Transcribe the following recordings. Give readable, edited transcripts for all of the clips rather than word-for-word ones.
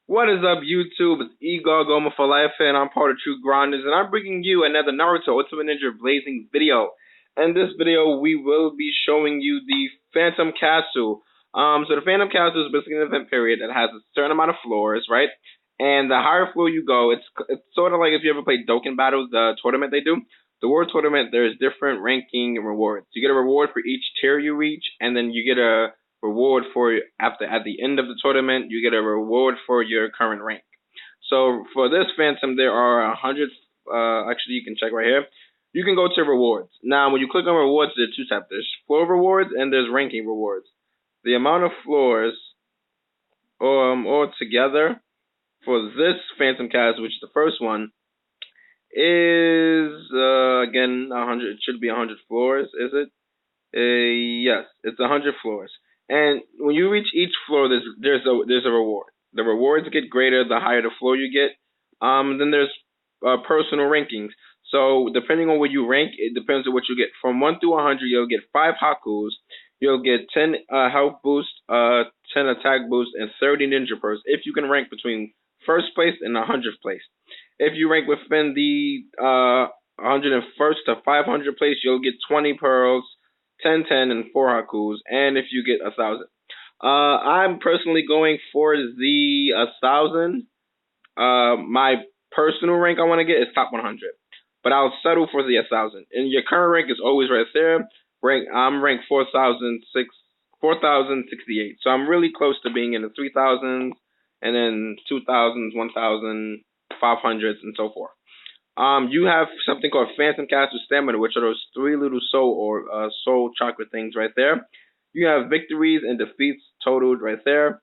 What is up, YouTube? It's Igor Goma for Life, and I'm part of True Grinders, and I'm bringing you another Naruto Ultimate Ninja Blazing video. In this video, we will be showing you the Phantom Castle. So the Phantom Castle is basically an event period that has a certain amount of floors, right? And the higher floor you go, it's sort of like if you ever played Dokkan Battles, the tournament they do. The World Tournament, there's different ranking and rewards. You get a reward for each tier you reach, and then you get a reward for after at the end of the tournament you get a reward for your current rank. So for this Phantom there are 100. Actually, you can check right here. You can go to rewards. Now when you click on rewards, there are two types. There's floor rewards and there's ranking rewards. The amount of floors all together for this Phantom Cast, which is the first one, is again 100. It should be 100 floors, is it? Yes, it's 100 floors. And when you reach each floor, there's a reward. The rewards get greater the higher the floor you get. Then there's personal rankings. So depending on where you rank, it depends on what you get. From 1 through 100, you'll get 5 Hakus. You'll get 10 health boost, 10 attack boost, and 30 ninja pearls if you can rank between first place and 100th place. If you rank within the 101st to 500 place, you'll get 20 pearls, 10, 10, and 4 Hakus, and if you get 1,000. I'm personally going for the 1,000. My personal rank I want to get is top 100, but I'll settle for the 1,000. And your current rank is always right there. I'm ranked 4,068, so I'm really close to being in the 3,000s, and then 2,000s, 1,000, 500s, and so forth. You have something called Phantom Castle Stamina, which are those 3 little soul chocolate things right there. You have victories and defeats totaled right there.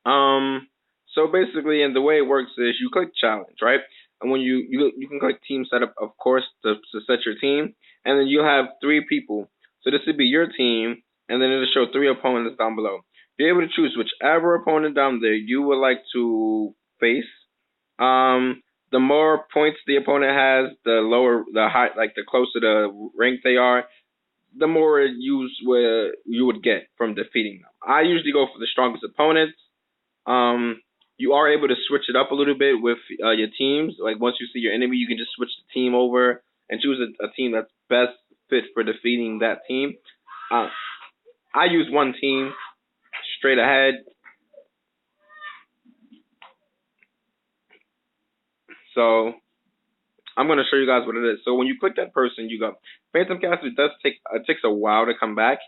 So basically, and the way it works is you click challenge, right? And when you can click team setup, of course, to set your team, and then you have 3 people. So this would be your team, and then it'll show 3 opponents down below. You're able to choose whichever opponent down there you would like to face. The more points the opponent has, the closer the rank they are, the more you would get from defeating them. I usually go for the strongest opponents. You are able to switch it up a little bit with your teams. Like once you see your enemy, you can just switch the team over and choose a team that's best fit for defeating that team. I use one team straight ahead. So I'm going to show you guys what it is. So when you click that person, you go Phantom Castle. It takes a while to come back,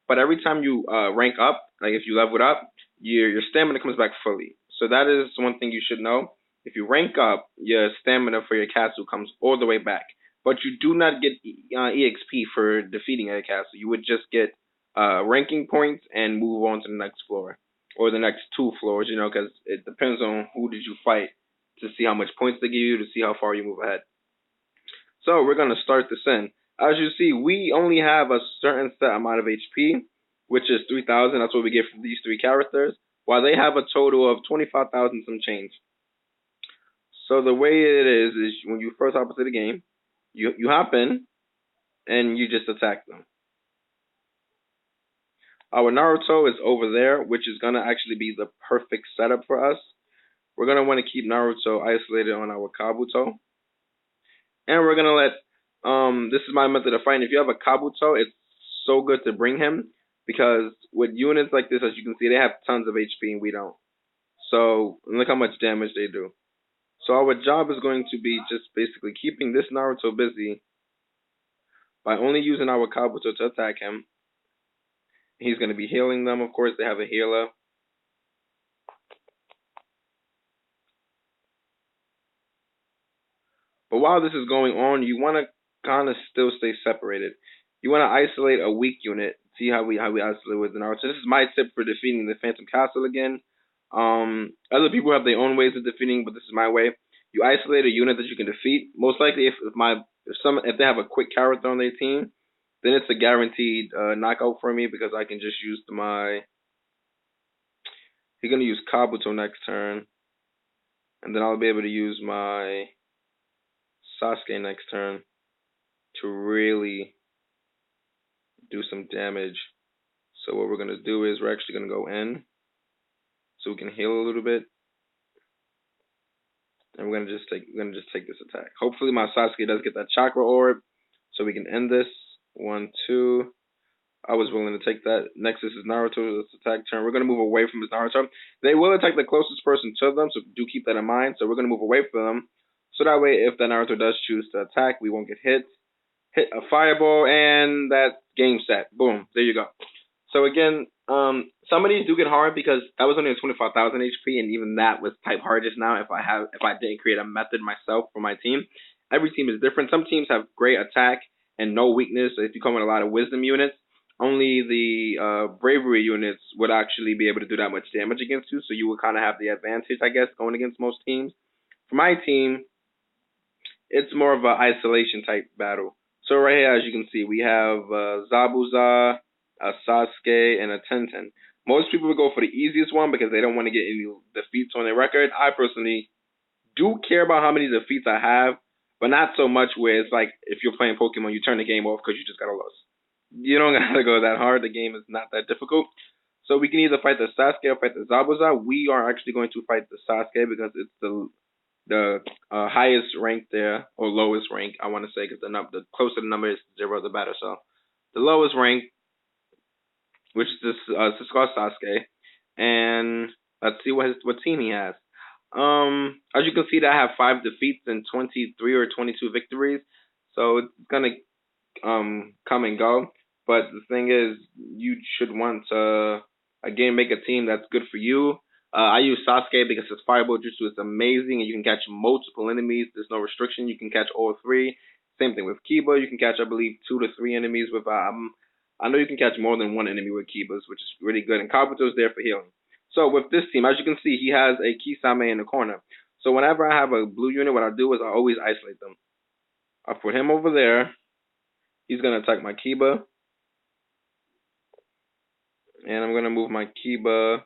but every time you rank up, like if you level up, your stamina comes back fully. So that is one thing you should know. If you rank up, your stamina for your castle comes all the way back, but you do not get EXP for defeating a castle. You would just get ranking points and move on to the next floor or the next 2 floors. You know, because it depends on who did you fight to see how much points they give you to see how far you move ahead. So we're going to start this in. As you see, we only have a certain set amount of HP, which is 3,000. That's what we get from these 3 characters, while they have a total of 25,000 some change. So the way it is when you first hop into the game, you hop in, and you just attack them. Our Naruto is over there, which is going to actually be the perfect setup for us. We're going to want to keep Naruto isolated on our Kabuto. And we're going to let, this is my method of fighting. If you have a Kabuto, it's so good to bring him, because with units like this, as you can see, they have tons of HP and we don't. So look how much damage they do. So our job is going to be just basically keeping this Naruto busy by only using our Kabuto to attack him. He's going to be healing them, of course. They have a healer. But while this is going on, you want to kind of still stay separated. You want to isolate a weak unit. See how we isolate with the Naruto. So this is my tip for defeating the Phantom Castle again. Other people have their own ways of defeating, but this is my way. You isolate a unit that you can defeat. Most likely, if they have a quick character on their team, then it's a guaranteed knockout for me, because I can just use my. He's gonna use Kabuto next turn, and then I'll be able to use my Sasuke next turn to really do some damage. So what we're going to do is we're actually going to go in so we can heal a little bit. And we're gonna just take this attack. Hopefully my Sasuke does get that chakra orb, so we can end this. 1, 2. I was willing to take that. Next, this is Naruto's attack turn. We're gonna move away from his Naruto. They will attack the closest person to them, so do keep that in mind. So we're gonna move away from them, so that way, if the Naruto does choose to attack, we won't get hit. Hit a fireball, and that game set. Boom. There you go. So again, some of these do get hard because that was only a 25,000 HP, and even that was type hard just now. If I didn't create a method myself for my team, every team is different. Some teams have great attack and no weakness. So if you come with a lot of wisdom units, only the bravery units would actually be able to do that much damage against you. So you would kind of have the advantage, I guess, going against most teams. For my team, it's more of an isolation type battle. So right here, as you can see, we have Zabuza, a Sasuke, and a Tenten. Most people would go for the easiest one because they don't want to get any defeats on their record. I personally do care about how many defeats I have, but not so much where it's like if you're playing Pokemon, you turn the game off because you just got a loss. You don't gotta go that hard. The game is not that difficult. So we can either fight the Sasuke or fight the Zabuza. We are actually going to fight the Sasuke because it's the highest rank there, or lowest rank, I want to say, because the closer the number is to 0, the better. So the lowest rank, which is this called Sasuke, and let's see what team he has. As you can see, that I have 5 defeats and 23 or 22 victories, so it's gonna come and go. But the thing is, you should want to again make a team that's good for you. I use Sasuke because his Fireball Jutsu is amazing and you can catch multiple enemies. There's no restriction. You can catch all 3. Same thing with Kiba. You can catch, I believe, 2 to 3 enemies with. I know you can catch more than 1 enemy with Kibas, which is really good. And Kabuto's there for healing. So with this team, as you can see, he has a Kisame in the corner. So whenever I have a blue unit, what I do is I always isolate them. I put him over there. He's gonna attack my Kiba. And I'm gonna move my Kiba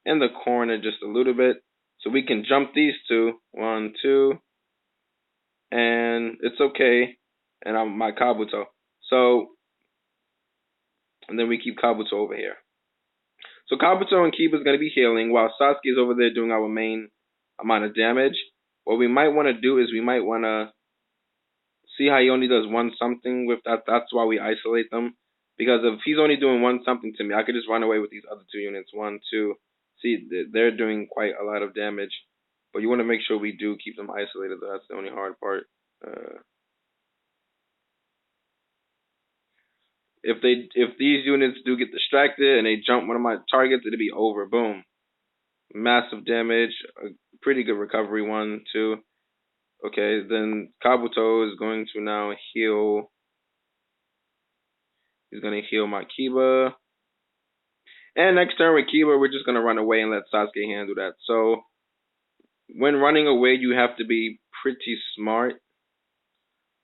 in the corner just a little bit, so we can jump these 2. 1, 2, and it's okay. And I'm my Kabuto. So, and then we keep Kabuto over here. So Kabuto and Kiba is gonna be healing while Sasuke is over there doing our main amount of damage. What we might want to do is we might want to see how he only does 1 something with that. That's why we isolate them. Because if he's only doing 1 something to me, I could just run away with these other 2 units. 1, 2. See, they're doing quite a lot of damage. But you want to make sure we do keep them isolated. That's the only hard part. If these units do get distracted and they jump one of my targets, it'll be over. Boom. Massive damage. A pretty good recovery. 1, 2. Okay, then Kabuto is going to now heal. He's going to heal my Kiba. And next turn with Kiba, we're just going to run away and let Sasuke handle that. So, when running away, you have to be pretty smart.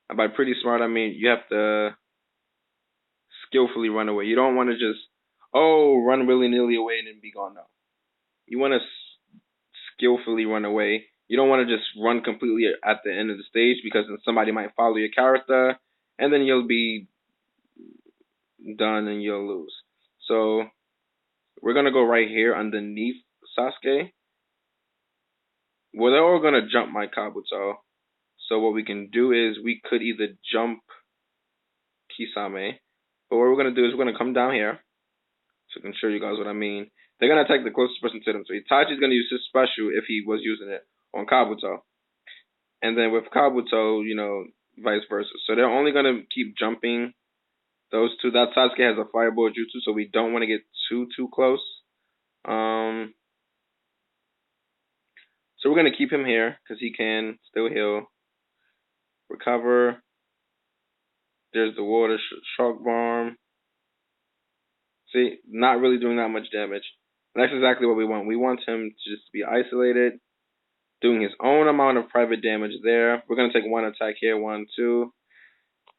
And by pretty smart, I mean you have to skillfully run away. You don't want to just, run willy-nilly away and then be gone. No. You want to skillfully run away. You don't want to just run completely at the end of the stage because then somebody might follow your character and then you'll be done and you'll lose. So we're going to go right here underneath Sasuke. Well, they're all going to jump my Kabuto. So what we can do is we could either jump Kisame, but what we're going to do is we're going to come down here. So I can show you guys what I mean. They're going to attack the closest person to them. So Itachi's going to use his special if he was using it on Kabuto. And then with Kabuto, vice versa. So they're only going to keep jumping those 2. That Sasuke has a Fireball Jutsu, so we don't want to get too close. So we're going to keep him here because he can still heal. Recover. There's the water shark bomb. See, not really doing that much damage. And that's exactly what we want. We want him to just be isolated, doing his own amount of private damage there. We're going to take 1 attack here, 1, 2.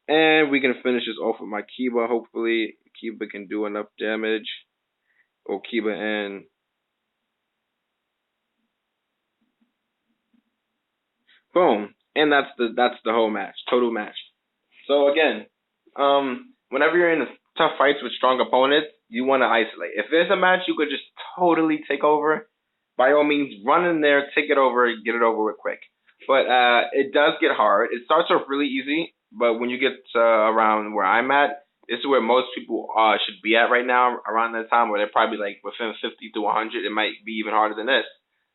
And we can finish this off with my Kiba. Hopefully, Kiba can do enough damage. Or Kiba and... Boom. And that's the whole match. Total match. So again, whenever you're in tough fights with strong opponents, you want to isolate. If there's a match you could just totally take over, by all means, run in there, take it over, get it over with quick. But it does get hard. It starts off really easy, but when you get around where I'm at, this is where most people should be at right now. Around that time, where they're probably like within 50 to 100. It might be even harder than this.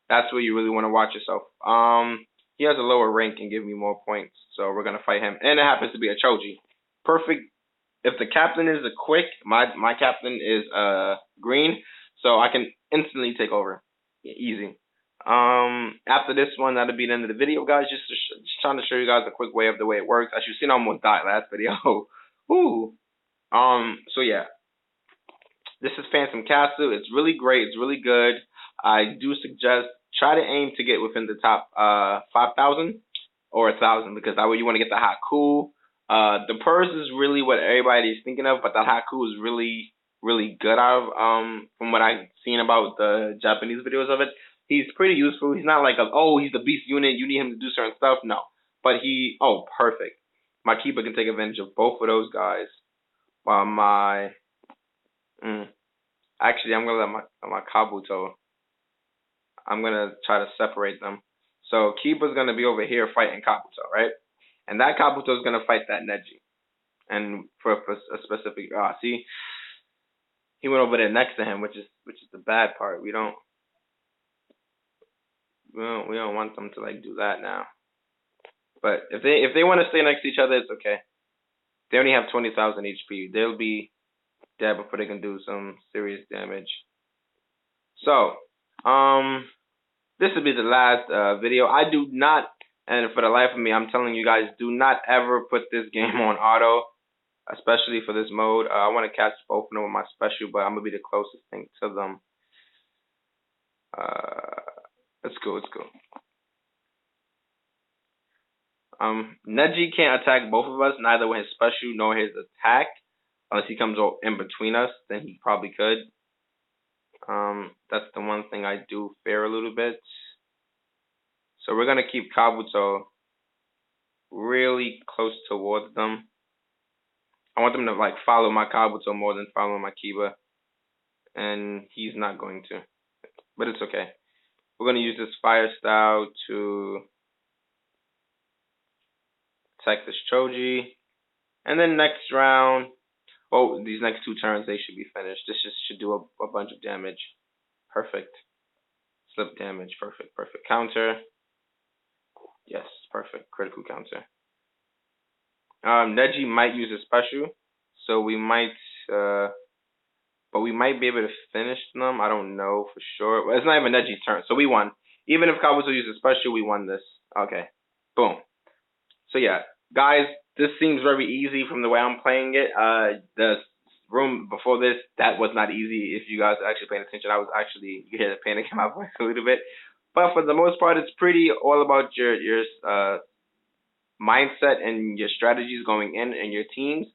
That's where you really want to watch yourself. He has a lower rank and give me more points, so we're gonna fight him. And it happens to be a Choji. Perfect. If the captain is a quick, my captain is green, so I can instantly take over. Easy. After this one, that'll be the end of the video, guys. Just trying to show you guys a quick way of the way it works. As you've seen, I almost died last video. Ooh. So yeah, this is Phantom Castle. It's really great. It's really good. I do suggest try to aim to get within the top 5,000 or 1,000 because that way you want to get the Haku. The purse is really what everybody's thinking of, but the Haku is really good out of from what I've seen about the Japanese videos of it. He's pretty useful. He's not like he's the beast unit, you need him to do certain stuff. No. But perfect. My keeper can take advantage of both of those guys. While actually I'm gonna let my Kabuto. I'm gonna try to separate them. So keeper's gonna be over here fighting Kabuto, right? And that Kabuto is gonna fight that Neji. And for a specific see, he went over there next to him, which is the bad part. We don't want them to like do that now. But if they want to stay next to each other, it's okay. They only have 20,000 HP. They'll be dead before they can do some serious damage. So, this will be the last video. I do not, and for the life of me, I'm telling you guys, do not ever put this game on auto, especially for this mode. I want to catch both of them with my special, but I'm gonna be the closest thing to them. Let's go. Neji can't attack both of us, neither with his special nor his attack. Unless he comes in between us, then he probably could. That's the one thing I do fear a little bit. So we're gonna keep Kabuto really close towards them. I want them to like follow my Kabuto more than follow my Kiba. And he's not going to. But it's okay. We're gonna use this fire style to attack this Choji. And then next round, these next 2 turns, they should be finished. This just should do a bunch of damage. Perfect. Slip damage. Perfect. Counter. Yes, perfect. Critical counter. Neji might use a special, so we might, but we might be able to finish them. I don't know for sure. Well, it's not even Neji's turn, so we won. Even if Kabuto uses a special, we won this. Okay. Boom. So yeah, guys, this seems very easy from the way I'm playing it. The room before this, that was not easy. If you guys are actually paying attention, you hear the panic in my voice a little bit. But for the most part, it's pretty all about your mindset and your strategies going in and your teams.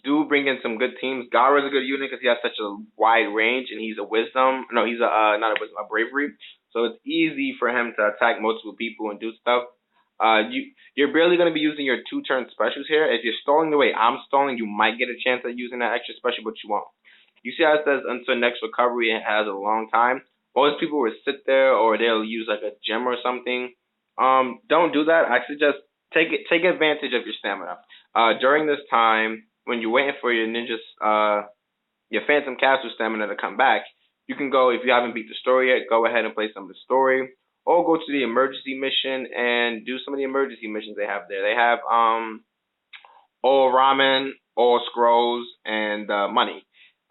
Do bring in some good teams. Gaara's a good unit because he has such a wide range, and he's a wisdom. No, he's not a wisdom, a bravery. So it's easy for him to attack multiple people and do stuff. You're barely going to be using your 2-turn specials here. If you're stalling the way I'm stalling, you might get a chance at using that extra special, but you won't. You see how it says until next recovery, it has a long time. Most people will sit there, or they'll use like a gem or something. Don't do that. I suggest take advantage of your stamina. During this time, when you're waiting for your your Phantom Castle stamina to come back, you can go, if you haven't beat the story yet, go ahead and play some of the story. Or go to the emergency mission and do some of the emergency missions they have there. They have all ramen, all scrolls, and money.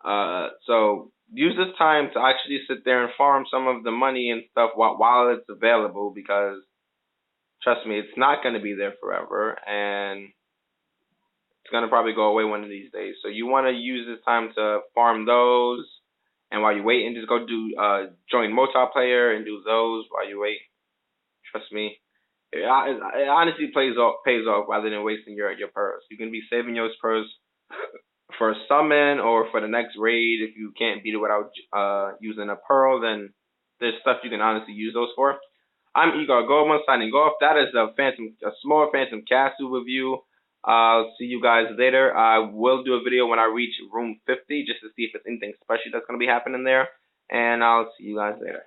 So use this time to actually sit there and farm some of the money and stuff while it's available, because trust me, it's not going to be there forever, and it's going to probably go away one of these days. So you want to use this time to farm those. And while you wait, and just go do join multiplayer and do those while you wait. Trust me, it honestly pays off rather than wasting your pearls. You can be saving your pearls for a summon or for the next raid. If you can't beat it without using a pearl, then there's stuff you can honestly use those for. I'm Igor Goldman signing off. That is a small Phantom Castle review. I'll see you guys later. I will do a video when I reach room 50 just to see if there's anything special that's going to be happening there. and I'll see you guys later.